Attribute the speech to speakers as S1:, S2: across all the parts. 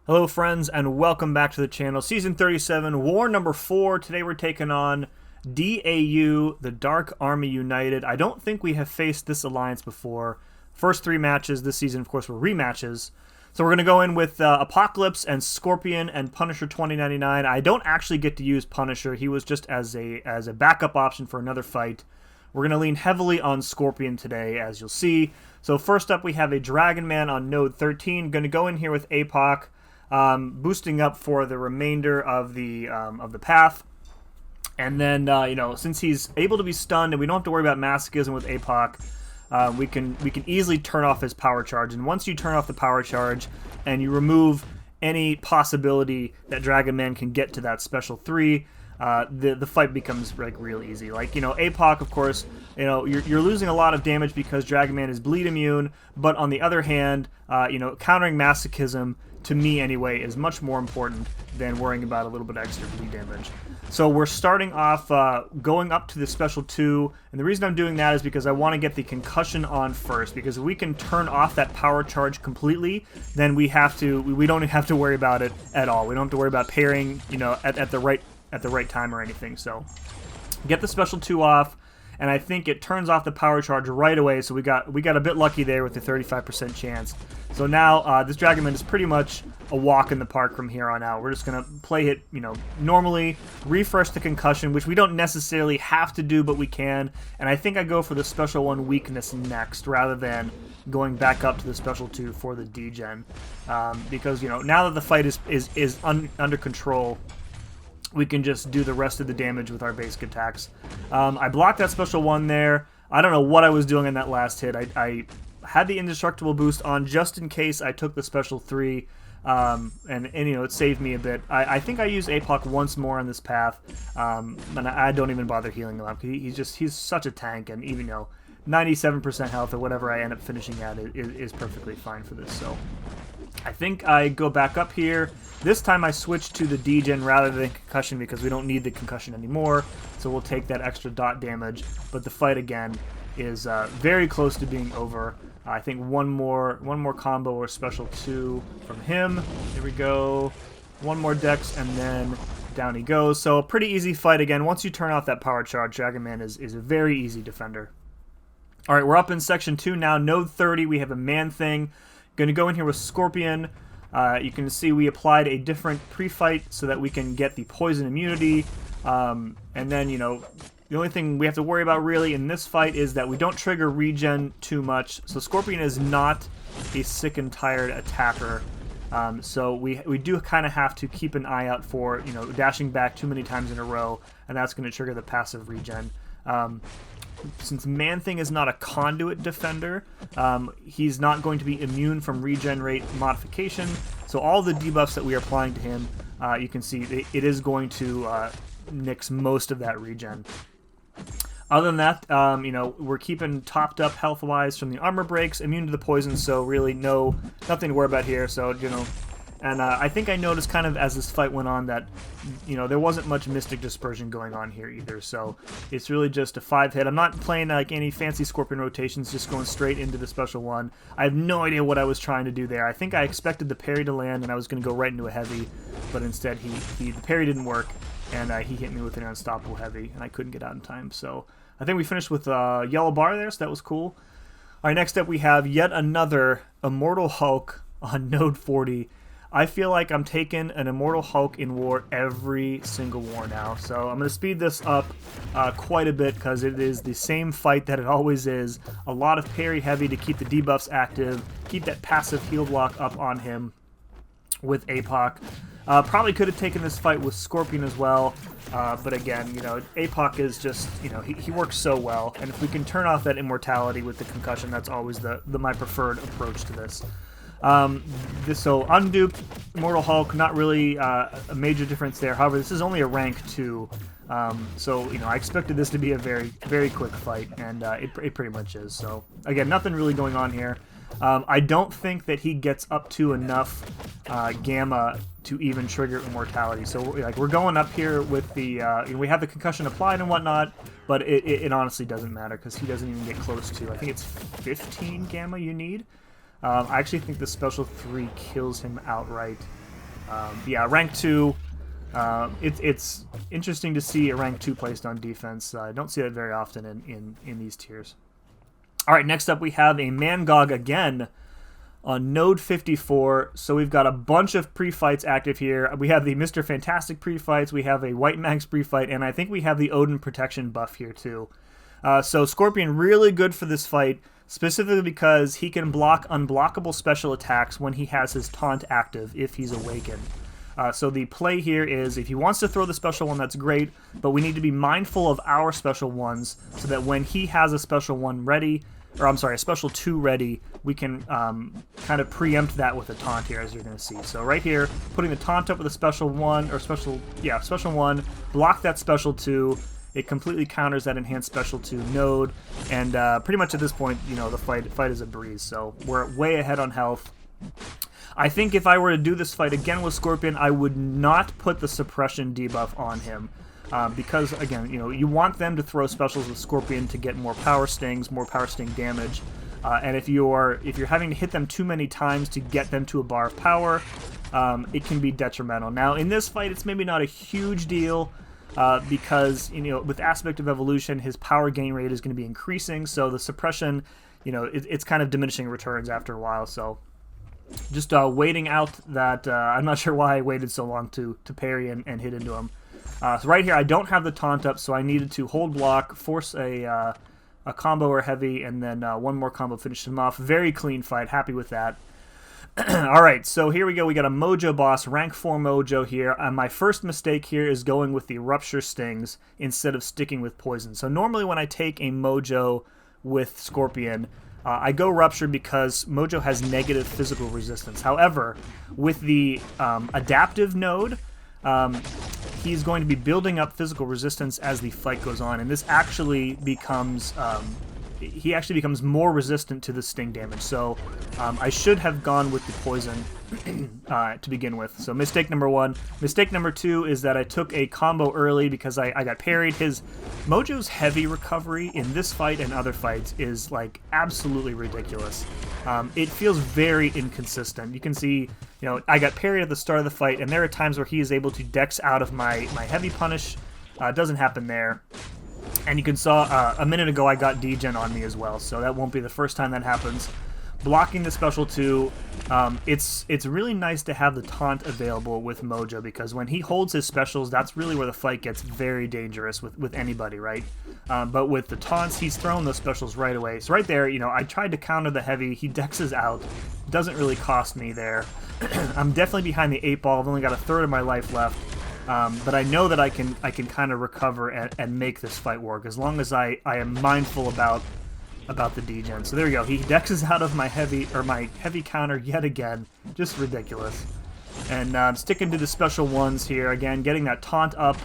S1: Hello friends and welcome back to the channel. Season 37, War number 4. Today we're taking on DAU, the Dark Army United. I don't think we have faced this alliance before. First 3 matches this season, of course, were rematches. So we're going to go in with Apocalypse and Scorpion and Punisher 2099. I don't actually get to use Punisher. He was just as a backup option for another fight. We're going to lean heavily on Scorpion today, as you'll see. So first up, we have a Dragon Man on node 13. Going to go in here with APOC. Boosting up for the remainder of the path, and then since he's able to be stunned and we don't have to worry about masochism with APOC, we can easily turn off his power charge. And once you turn off the power charge and you remove any possibility that Dragon Man can get to that special 3, the fight becomes like real easy. Like, APOC, of course, you're losing a lot of damage because Dragon Man is bleed immune, but on the other hand, countering masochism, to me anyway, is much more important than worrying about a little bit extra bleed damage. So we're starting off going up to the special 2, and the reason I'm doing that is because I want to get the concussion on first, because if we can turn off that power charge completely, then we don't have to worry about it at all. We don't have to worry about pairing, at the right time or anything. So get the special 2 off, and I think it turns off the power charge right away, so we got a bit lucky there with the 35% chance. So now this Dragon Man is pretty much a walk in the park from here on out. We're just going to play it, normally, refresh the concussion, which we don't necessarily have to do, but we can. And I think I go for the special 1 weakness next, rather than going back up to the special 2 for the degen. Because, now that the fight is under control, we can just do the rest of the damage with our basic attacks. I blocked that special 1 there. I don't know what I was doing in that last hit. I had the indestructible boost on just in case I took the special 3, and it saved me a bit. I think I use APOC once more on this path, and I don't even bother healing him up. He's such a tank, and even 97% health or whatever I end up finishing at is perfectly fine for this. So I think I go back up here. This time I switch to the degen rather than concussion because we don't need the concussion anymore, so we'll take that extra dot damage. But the fight again is very close to being over. I think one more combo or special 2 from him. Here we go. One more dex and then down he goes. So a pretty easy fight again. Once you turn off that power charge, Dragon Man is a very easy defender. All right, we're up in section 2 now. Node 30, we have a Man-Thing. Going to go in here with Scorpion. You can see we applied a different pre-fight so that we can get the poison immunity. And then, the only thing we have to worry about really in this fight is that we don't trigger regen too much. So Scorpion is not a sick and tired attacker. So we do kind of have to keep an eye out for, dashing back too many times in a row, and that's going to trigger the passive regen. Since Man-Thing is not a conduit defender, he's not going to be immune from regen rate modification. So all the debuffs that we are applying to him, you can see it is going to nix most of that regen. Other than that, we're keeping topped up health-wise from the armor breaks, immune to the poison, so really nothing to worry about here. So, and I think I noticed kind of as this fight went on that, there wasn't much Mystic Dispersion going on here either. So it's really just a 5-hit. I'm not playing like any fancy Scorpion rotations, just going straight into the special 1. I have no idea what I was trying to do there. I think I expected the parry to land and I was going to go right into a heavy, but instead the parry didn't work, and he hit me with an unstoppable heavy, and I couldn't get out in time. So I think we finished with a yellow bar there, so that was cool. All right, next up we have yet another Immortal Hulk on node 40. I feel like I'm taking an Immortal Hulk in war every single war now. So I'm going to speed this up quite a bit because it is the same fight that it always is. A lot of parry heavy to keep the debuffs active, keep that passive heal block up on him with APOC. Probably could have taken this fight with Scorpion as well, but again, APOC is just, he works so well, and if we can turn off that immortality with the concussion, that's always my preferred approach to this. So unduped Immortal Hulk, not really a major difference there. However, this is only a rank 2, so I expected this to be a very, very quick fight, and it pretty much is. So again, nothing really going on here. I don't think that he gets up to enough gamma to even trigger immortality. So we're going up here with the we have the concussion applied and whatnot, but it honestly doesn't matter because he doesn't even get close to. I think it's 15 gamma you need. I actually think the special 3 kills him outright. Yeah, rank 2. It's interesting to see a rank 2 placed on defense. I don't see that very often in these tiers. All right, next up we have a Mangog again on node 54. So we've got a bunch of pre-fights active here. We have the Mr. Fantastic pre-fights, we have a White Max pre-fight, and I think we have the Odin protection buff here too. So Scorpion really good for this fight, specifically because he can block unblockable special attacks when he has his taunt active if he's awakened. So the play here is, if he wants to throw the special one, that's great, but we need to be mindful of our special ones so that when he has a special one ready, or I'm sorry, a special 2 ready, we can kind of preempt that with a taunt here, as you're going to see. So right here, putting the taunt up with a special 1, or special 1, block that special 2, it completely counters that enhanced special 2 node, and pretty much at this point, you know, the fight is a breeze. So we're way ahead on health. I think if I were to do this fight again with Scorpion, I would not put the suppression debuff on him. Because, again, you know, you want them to throw specials with Scorpion to get more power stings, more power sting damage. And if you're having to hit them too many times to get them to a bar of power, it can be detrimental. Now, in this fight, it's maybe not a huge deal, because, you know, with Aspect of Evolution, his power gain rate is going to be increasing, so the suppression, you know, it's kind of diminishing returns after a while. So just waiting out that, I'm not sure why I waited so long to parry and hit into him. So right here, I don't have the taunt up, so I needed to hold block, force a combo or heavy, and then one more combo finish him off. Very clean fight, happy with that. Alright, so here we go. We got a Mojo boss, rank 4 Mojo here. My first mistake here is going with the Rupture Stings instead of sticking with Poison. So normally when I take a Mojo with Scorpion, I go Rupture because Mojo has negative physical resistance. However, with the adaptive node, he's going to be building up physical resistance as the fight goes on, and this actually becomes he actually becomes more resistant to the sting damage. So I should have gone with the poison to begin with. So mistake number 1. Mistake number 2 is that I took a combo early because I got parried. Mojo's heavy recovery in this fight and other fights is like absolutely ridiculous. It feels very inconsistent. You can see, you know, I got parried at the start of the fight, and there are times where he is able to dex out of my heavy punish. It doesn't happen there. And you can saw a minute ago I got degen on me as well, so that won't be the first time that happens. Blocking the special 2, it's really nice to have the taunt available with Mojo, because when he holds his specials, that's really where the fight gets very dangerous with anybody, right? But with the taunts, he's throwing those specials right away. So right there, you know, I tried to counter the heavy, he dexes out, doesn't really cost me there. I'm definitely behind the 8 ball, I've only got a third of my life left. But I know that I can kind of recover and make this fight work as long as I am mindful about the degen. So there we go. He dexes out of my heavy counter yet again. Just ridiculous. And sticking to the special ones here again, getting that taunt up.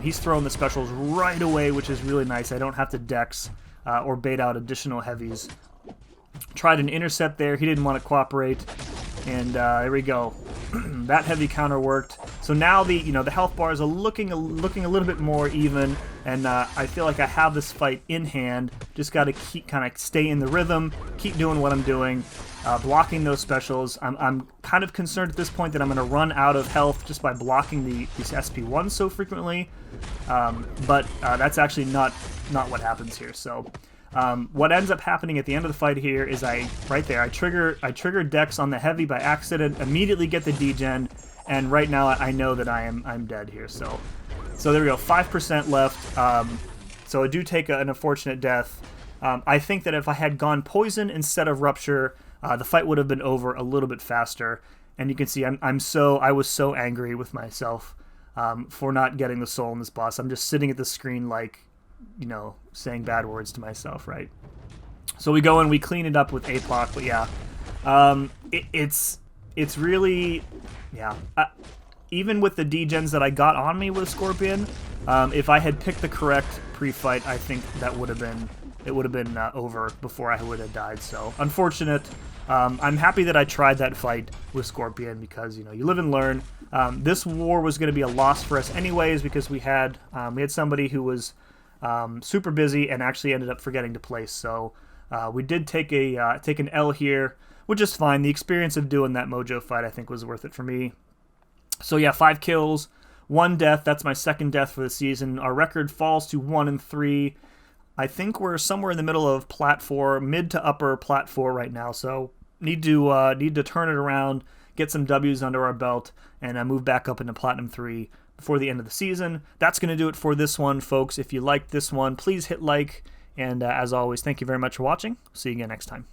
S1: He's throwing the specials right away, which is really nice. I don't have to dex or bait out additional heavies. Tried an intercept there. He didn't want to cooperate. And there we go. That heavy counter worked. So now the health bars are looking a little bit more even, and I feel like I have this fight in hand. Just got to keep kind of stay in the rhythm, keep doing what I'm doing, blocking those specials. I'm kind of concerned at this point that I'm going to run out of health just by blocking these SP1s so frequently, but that's actually not what happens here. So. What ends up happening at the end of the fight here is I trigger Dex on the heavy by accident, immediately get the degen, and right now I know that I'm dead here. So there we go, 5% left. So I do take an unfortunate death. I think that if I had gone poison instead of rupture, the fight would have been over a little bit faster. And you can see I was so angry with myself for not getting the soul in this boss. I'm just sitting at the screen like, you know, saying bad words to myself, right? So we go and we clean it up with APOC, but yeah, it's really, yeah. Even with the degens that I got on me with Scorpion, if I had picked the correct pre-fight, I think that would have been over before I would have died. So unfortunate. I'm happy that I tried that fight with Scorpion because, you know, you live and learn. This war was going to be a loss for us anyways because we had somebody who was super busy and actually ended up forgetting to place. So we did take an L here, which is fine. The experience of doing that Mojo fight I think was worth it for me. So yeah, 5 kills, 1 death. That's my second death for the season. Our record falls to 1-3. I think we're somewhere in the middle of Plat 4, mid to upper Plat 4 right now. So need to turn it around, get some W's under our belt, and move back up into Platinum 3 before the end of the season. That's going to do it for this one, folks. If you liked this one, please hit like. And as always, thank you very much for watching. See you again next time.